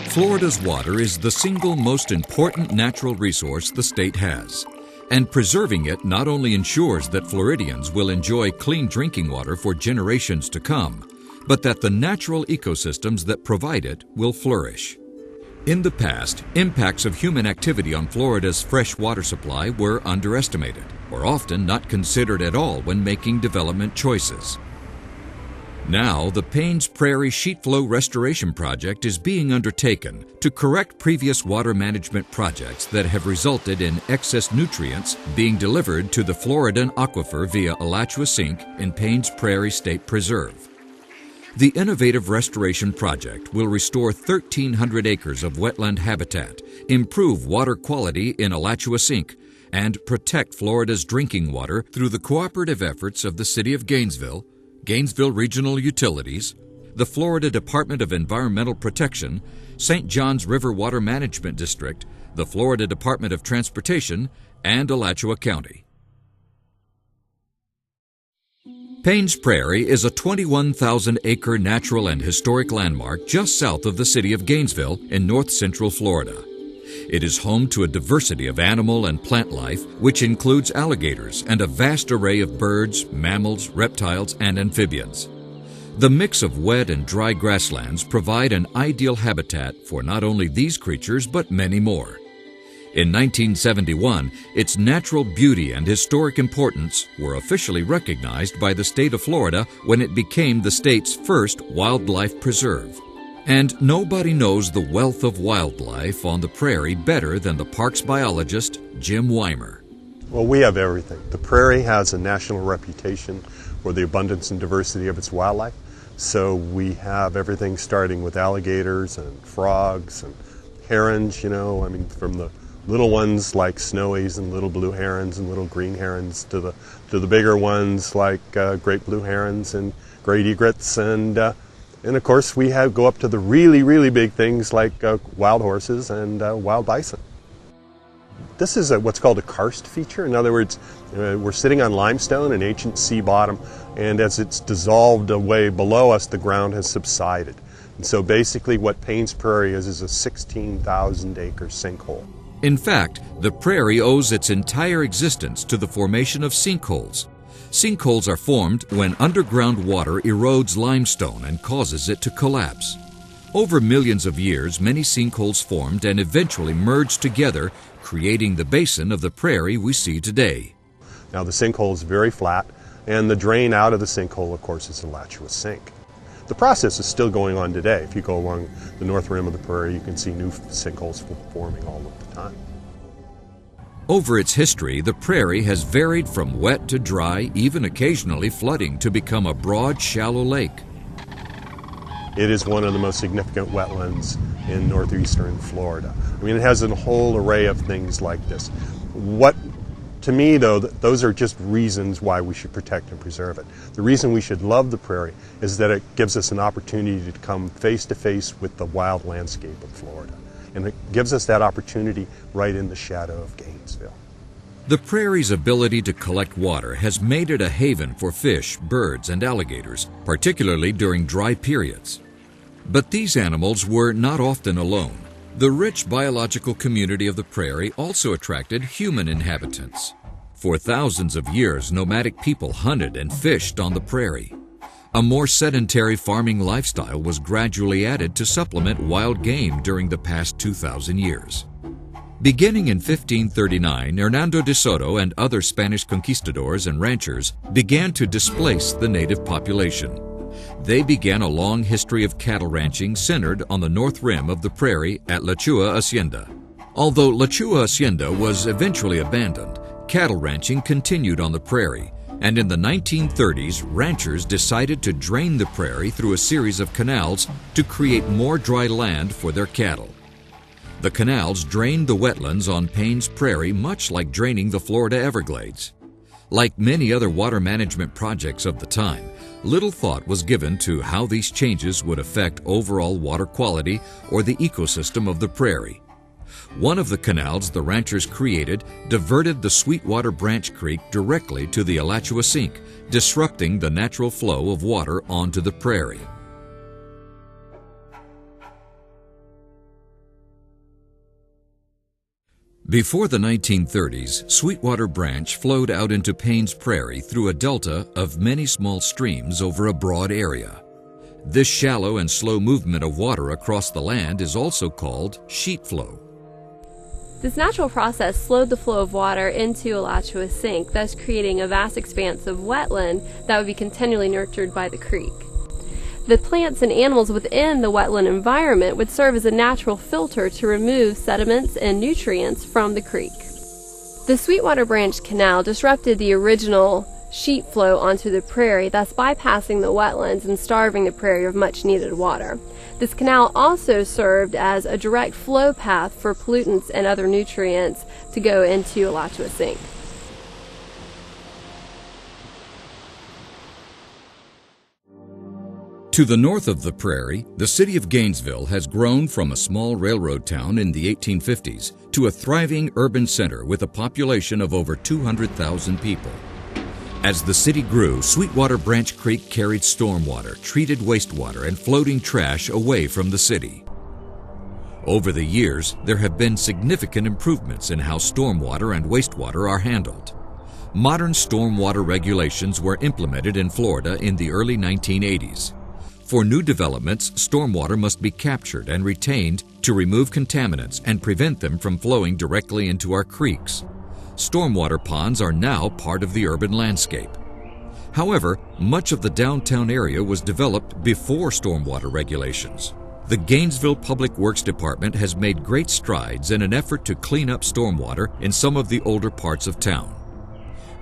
Florida's water is the single most important natural resource the state has, and preserving it not only ensures that Floridians will enjoy clean drinking water for generations to come, but that the natural ecosystems that provide it will flourish. In the past, impacts of human activity on Florida's fresh water supply were underestimated, or often not considered at all when making development choices. Now, the Paynes Prairie Sheetflow Restoration Project is being undertaken to correct previous water management projects that have resulted in excess nutrients being delivered to the Floridan aquifer via Alachua Sink in Paynes Prairie State Preserve. The innovative restoration project will restore 1,300 acres of wetland habitat, improve water quality in Alachua Sink, and protect Florida's drinking water through the cooperative efforts of the City of Gainesville, Gainesville Regional Utilities, the Florida Department of Environmental Protection, St. Johns River Water Management District, the Florida Department of Transportation, and Alachua County. Paynes Prairie is a 21,000-acre natural and historic landmark just south of the city of Gainesville in north-central Florida. It is home to a diversity of animal and plant life, which includes alligators and a vast array of birds, mammals, reptiles, and amphibians. The mix of wet and dry grasslands provide an ideal habitat for not only these creatures but many more. In 1971, its natural beauty and historic importance were officially recognized by the state of Florida when it became the state's first wildlife preserve. And nobody knows the wealth of wildlife on the prairie better than the park's biologist, Jim Weimer. Well, we have everything. The prairie has a national reputation for the abundance and diversity of its wildlife. So we have everything starting with alligators and frogs and herons, from the little ones like snowies and little blue herons and little green herons to the bigger ones like great blue herons and great egrets and of course, we go up to the really, really big things like wild horses and wild bison. This is what's called a karst feature. In other words, we're sitting on limestone, an ancient sea bottom, and as it's dissolved away below us, the ground has subsided. And so basically what Paynes Prairie is a 16,000-acre sinkhole. In fact, the prairie owes its entire existence to the formation of sinkholes. Sinkholes are formed when underground water erodes limestone and causes it to collapse. Over millions of years, many sinkholes formed and eventually merged together, creating the basin of the prairie we see today. Now the sinkhole is very flat, and the drain out of the sinkhole, of course, is the Alachua Sink. The process is still going on today. If you go along the north rim of the prairie, you can see new sinkholes forming all of the time. Over its history, the prairie has varied from wet to dry, even occasionally flooding to become a broad, shallow lake. It is one of the most significant wetlands in northeastern Florida. It has a whole array of things like this. To me, though, those are just reasons why we should protect and preserve it. The reason we should love the prairie is that it gives us an opportunity to come face to face with the wild landscape of Florida. And it gives us that opportunity right in the shadow of Gainesville. The prairie's ability to collect water has made it a haven for fish, birds, and alligators, particularly during dry periods. But these animals were not often alone. The rich biological community of the prairie also attracted human inhabitants. For thousands of years, nomadic people hunted and fished on the prairie. A more sedentary farming lifestyle was gradually added to supplement wild game during the past 2,000 years. Beginning in 1539, Hernando de Soto and other Spanish conquistadors and ranchers began to displace the native population. They began a long history of cattle ranching centered on the north rim of the prairie at Alachua Hacienda. Although Alachua Hacienda was eventually abandoned, cattle ranching continued on the prairie, and in the 1930s, ranchers decided to drain the prairie through a series of canals to create more dry land for their cattle. The canals drained the wetlands on Paynes Prairie much like draining the Florida Everglades. Like many other water management projects of the time, little thought was given to how these changes would affect overall water quality or the ecosystem of the prairie. One of the canals the ranchers created diverted the Sweetwater Branch Creek directly to the Alachua Sink, disrupting the natural flow of water onto the prairie. Before the 1930s, Sweetwater Branch flowed out into Paynes Prairie through a delta of many small streams over a broad area. This shallow and slow movement of water across the land is also called sheet flow. This natural process slowed the flow of water into Alachua Sink, thus creating a vast expanse of wetland that would be continually nurtured by the creek. The plants and animals within the wetland environment would serve as a natural filter to remove sediments and nutrients from the creek. The Sweetwater Branch Canal disrupted the original sheet flow onto the prairie, thus bypassing the wetlands and starving the prairie of much needed water. This canal also served as a direct flow path for pollutants and other nutrients to go into Alachua Sink. To the north of the prairie, the city of Gainesville has grown from a small railroad town in the 1850s to a thriving urban center with a population of over 200,000 people. As the city grew, Sweetwater Branch Creek carried stormwater, treated wastewater, and floating trash away from the city. Over the years, there have been significant improvements in how stormwater and wastewater are handled. Modern stormwater regulations were implemented in Florida in the early 1980s. For new developments, stormwater must be captured and retained to remove contaminants and prevent them from flowing directly into our creeks. Stormwater ponds are now part of the urban landscape. However, much of the downtown area was developed before stormwater regulations. The Gainesville Public Works Department has made great strides in an effort to clean up stormwater in some of the older parts of town.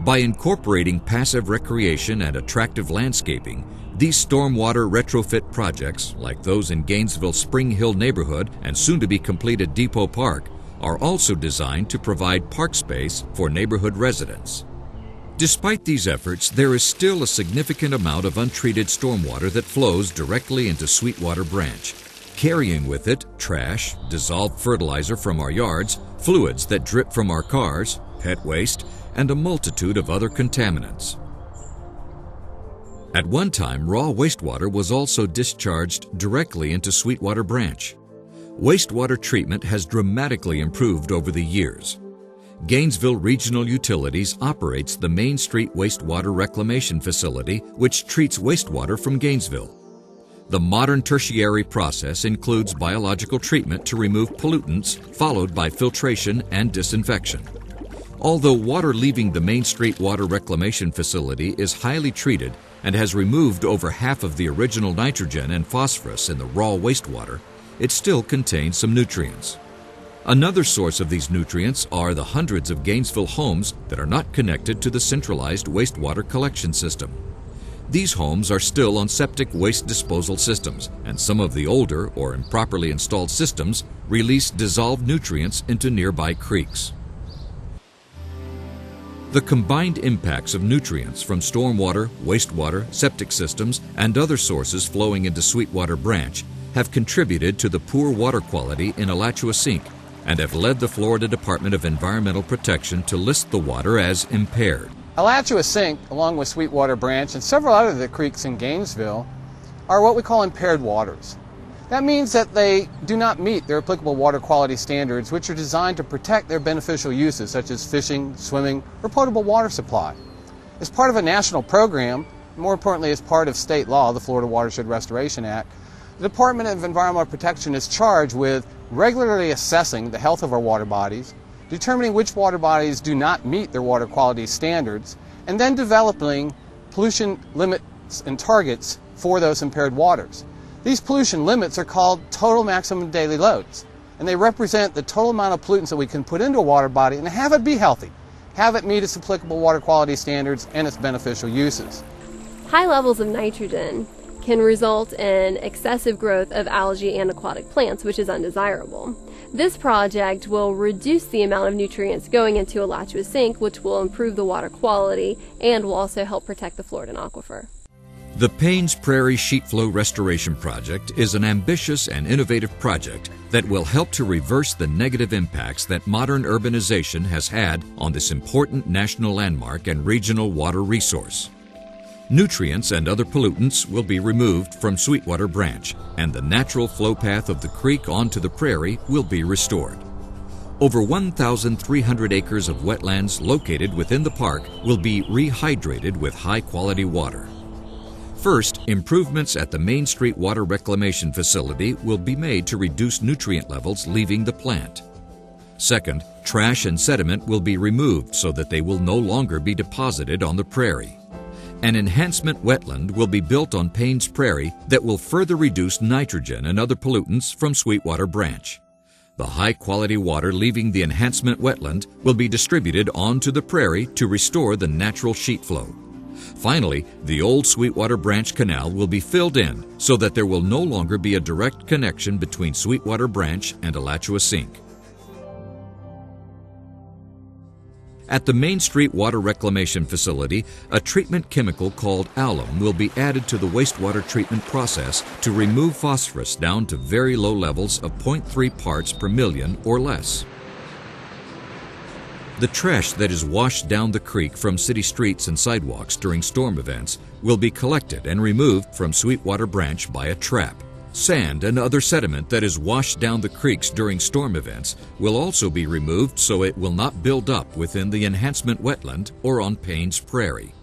By incorporating passive recreation and attractive landscaping, these stormwater retrofit projects, like those in Gainesville's Spring Hill neighborhood and soon-to-be-completed Depot Park, are also designed to provide park space for neighborhood residents. Despite these efforts, there is still a significant amount of untreated stormwater that flows directly into Sweetwater Branch, carrying with it trash, dissolved fertilizer from our yards, fluids that drip from our cars, pet waste, and a multitude of other contaminants. At one time, raw wastewater was also discharged directly into Sweetwater Branch. Wastewater treatment has dramatically improved over the years. Gainesville Regional Utilities operates the Main Street Wastewater Reclamation Facility, which treats wastewater from Gainesville. The modern tertiary process includes biological treatment to remove pollutants, followed by filtration and disinfection. Although water leaving the Main Street Water Reclamation Facility is highly treated and has removed over half of the original nitrogen and phosphorus in the raw wastewater, it still contains some nutrients. Another source of these nutrients are the hundreds of Gainesville homes that are not connected to the centralized wastewater collection system. These homes are still on septic waste disposal systems, and some of the older or improperly installed systems release dissolved nutrients into nearby creeks. The combined impacts of nutrients from stormwater, wastewater, septic systems, and other sources flowing into Sweetwater Branch have contributed to the poor water quality in Alachua Sink and have led the Florida Department of Environmental Protection to list the water as impaired. Alachua Sink, along with Sweetwater Branch and several other of the creeks in Gainesville, are what we call impaired waters. That means that they do not meet their applicable water quality standards, which are designed to protect their beneficial uses, such as fishing, swimming, or potable water supply. As part of a national program, more importantly as part of state law, the Florida Watershed Restoration Act, the Department of Environmental Protection is charged with regularly assessing the health of our water bodies, determining which water bodies do not meet their water quality standards, and then developing pollution limits and targets for those impaired waters. These pollution limits are called total maximum daily loads, and they represent the total amount of pollutants that we can put into a water body and have it be healthy, have it meet its applicable water quality standards and its beneficial uses. High levels of nitrogen can result in excessive growth of algae and aquatic plants, which is undesirable. This project will reduce the amount of nutrients going into Alachua Sink, which will improve the water quality and will also help protect the Floridan aquifer. The Paynes Prairie Sheetflow Restoration Project is an ambitious and innovative project that will help to reverse the negative impacts that modern urbanization has had on this important national landmark and regional water resource. Nutrients and other pollutants will be removed from Sweetwater Branch, and the natural flow path of the creek onto the prairie will be restored. Over 1,300 acres of wetlands located within the park will be rehydrated with high-quality water. First, improvements at the Main Street Water Reclamation Facility will be made to reduce nutrient levels leaving the plant. Second, trash and sediment will be removed so that they will no longer be deposited on the prairie. An enhancement wetland will be built on Paynes Prairie that will further reduce nitrogen and other pollutants from Sweetwater Branch. The high-quality water leaving the enhancement wetland will be distributed onto the prairie to restore the natural sheet flow. Finally, the old Sweetwater Branch Canal will be filled in so that there will no longer be a direct connection between Sweetwater Branch and Alachua Sink. At the Main Street Water Reclamation Facility, a treatment chemical called alum will be added to the wastewater treatment process to remove phosphorus down to very low levels of 0.3 parts per million or less. The trash that is washed down the creek from city streets and sidewalks during storm events will be collected and removed from Sweetwater Branch by a trap. Sand and other sediment that is washed down the creeks during storm events will also be removed so it will not build up within the enhancement wetland or on Paynes Prairie.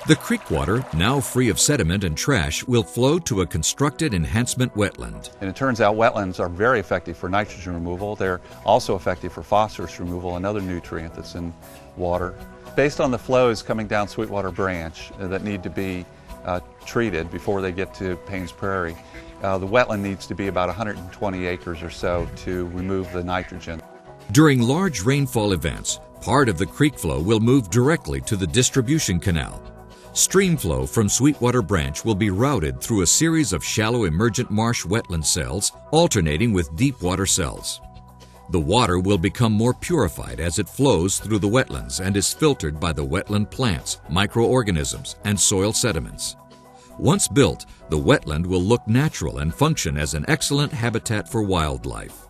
The creek water, now free of sediment and trash, will flow to a constructed enhancement wetland. And it turns out wetlands are very effective for nitrogen removal. They're also effective for phosphorus removal, another nutrient that's in water. Based on the flows coming down Sweetwater Branch that need to be treated before they get to Paynes Prairie, the wetland needs to be about 120 acres or so to remove the nitrogen. During large rainfall events, part of the creek flow will move directly to the distribution canal. Stream flow from Sweetwater Branch will be routed through a series of shallow emergent marsh wetland cells alternating with deep water cells. The water will become more purified as it flows through the wetlands and is filtered by the wetland plants, microorganisms, and soil sediments. Once built, the wetland will look natural and function as an excellent habitat for wildlife.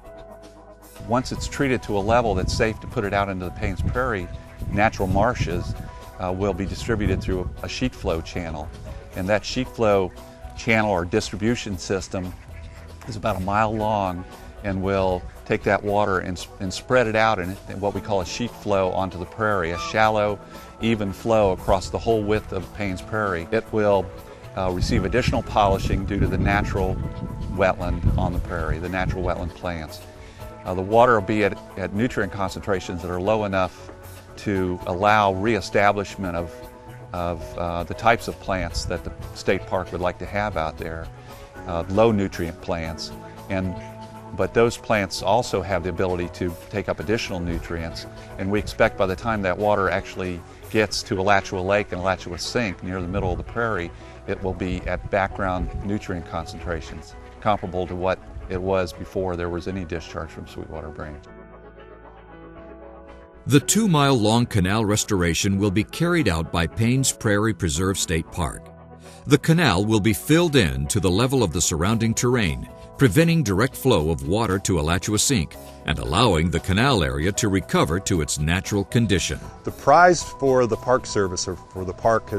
Once it's treated to a level that's safe to put it out into the Paynes Prairie, natural marshes will be distributed through a sheet flow channel. And that sheet flow channel or distribution system is about a mile long and will take that water and spread it out in what we call a sheet flow onto the prairie, a shallow, even flow across the whole width of Paynes Prairie. It will receive additional polishing due to the natural wetland on the prairie, the natural wetland plants. The water will be at nutrient concentrations that are low enough to allow reestablishment of the types of plants that the state park would like to have out there, low nutrient plants. But those plants also have the ability to take up additional nutrients, and we expect by the time that water actually gets to Alachua Lake and Alachua Sink near the middle of the prairie, it will be at background nutrient concentrations comparable to what it was before there was any discharge from Sweetwater Branch. The 2-mile-long canal restoration will be carried out by Paynes Prairie Preserve State Park. The canal will be filled in to the level of the surrounding terrain, preventing direct flow of water to Alachua Sink and allowing the canal area to recover to its natural condition. The prize for the Park Service, or for the park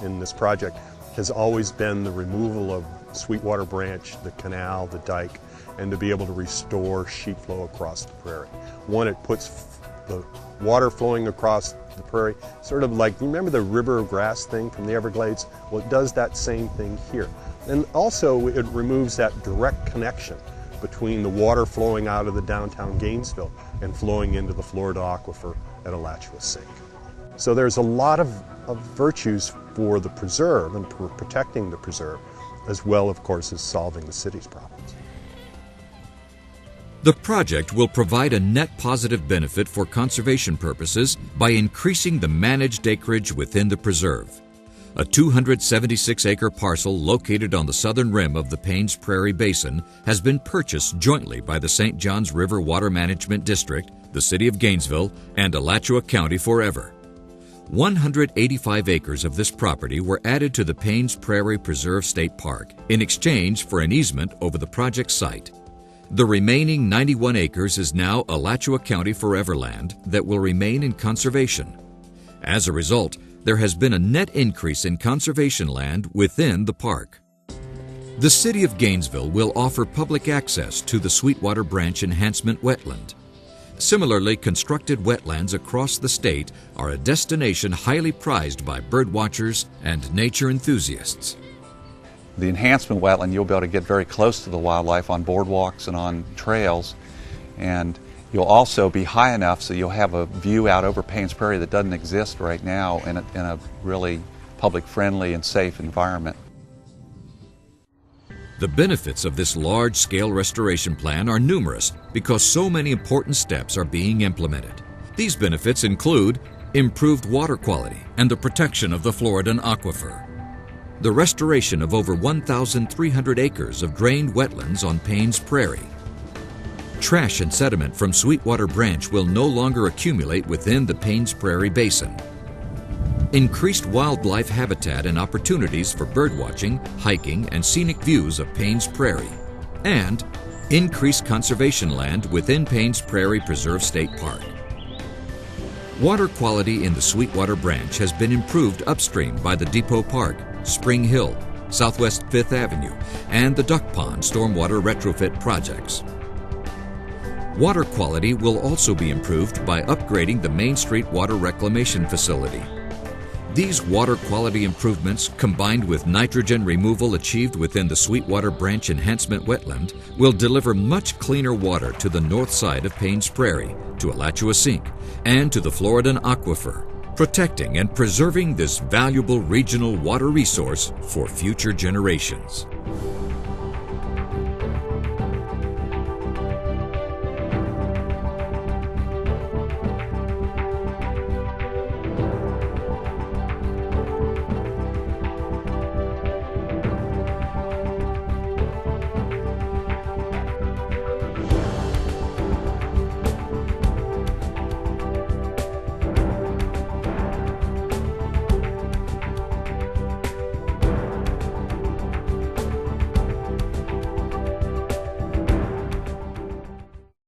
in this project, has always been the removal of Sweetwater Branch, the canal, the dike, and to be able to restore sheet flow across the prairie. One, it puts the water flowing across the prairie, sort of like, you remember the river of grass thing from the Everglades? Well, it does that same thing here. And also it removes that direct connection between the water flowing out of the downtown Gainesville and flowing into the Florida aquifer at Alachua Sink. So there's a lot of virtues for the preserve and for protecting the preserve, as well, of course, as solving the city's problems. The project will provide a net positive benefit for conservation purposes by increasing the managed acreage within the preserve. A 276-acre parcel located on the southern rim of the Paynes Prairie Basin has been purchased jointly by the St. Johns River Water Management District, the City of Gainesville, and Alachua County forever. 185 acres of this property were added to the Paynes Prairie Preserve State Park in exchange for an easement over the project site. The remaining 91 acres is now Alachua County forever land that will remain in conservation. As a result, there has been a net increase in conservation land within the park. The City of Gainesville will offer public access to the Sweetwater Branch Enhancement Wetland. Similarly constructed wetlands across the state are a destination highly prized by birdwatchers and nature enthusiasts. The enhancement wetland, you'll be able to get very close to the wildlife on boardwalks and on trails, and you'll also be high enough so you'll have a view out over Paynes Prairie that doesn't exist right now in a really public-friendly and safe environment. The benefits of this large-scale restoration plan are numerous because so many important steps are being implemented. These benefits include improved water quality and the protection of the Floridan aquifer, the restoration of over 1,300 acres of drained wetlands on Paynes Prairie. Trash and sediment from Sweetwater Branch will no longer accumulate within the Paynes Prairie Basin. Increased wildlife habitat and opportunities for birdwatching, hiking, and scenic views of Paynes Prairie. And increased conservation land within Paynes Prairie Preserve State Park. Water quality in the Sweetwater Branch has been improved upstream by the Depot Park, Spring Hill, Southwest 5th Avenue, and the Duck Pond Stormwater Retrofit projects. Water quality will also be improved by upgrading the Main Street Water Reclamation Facility. These water quality improvements, combined with nitrogen removal achieved within the Sweetwater Branch Enhancement Wetland, will deliver much cleaner water to the north side of Paynes Prairie, to Alachua Sink, and to the Floridan aquifer, protecting and preserving this valuable regional water resource for future generations.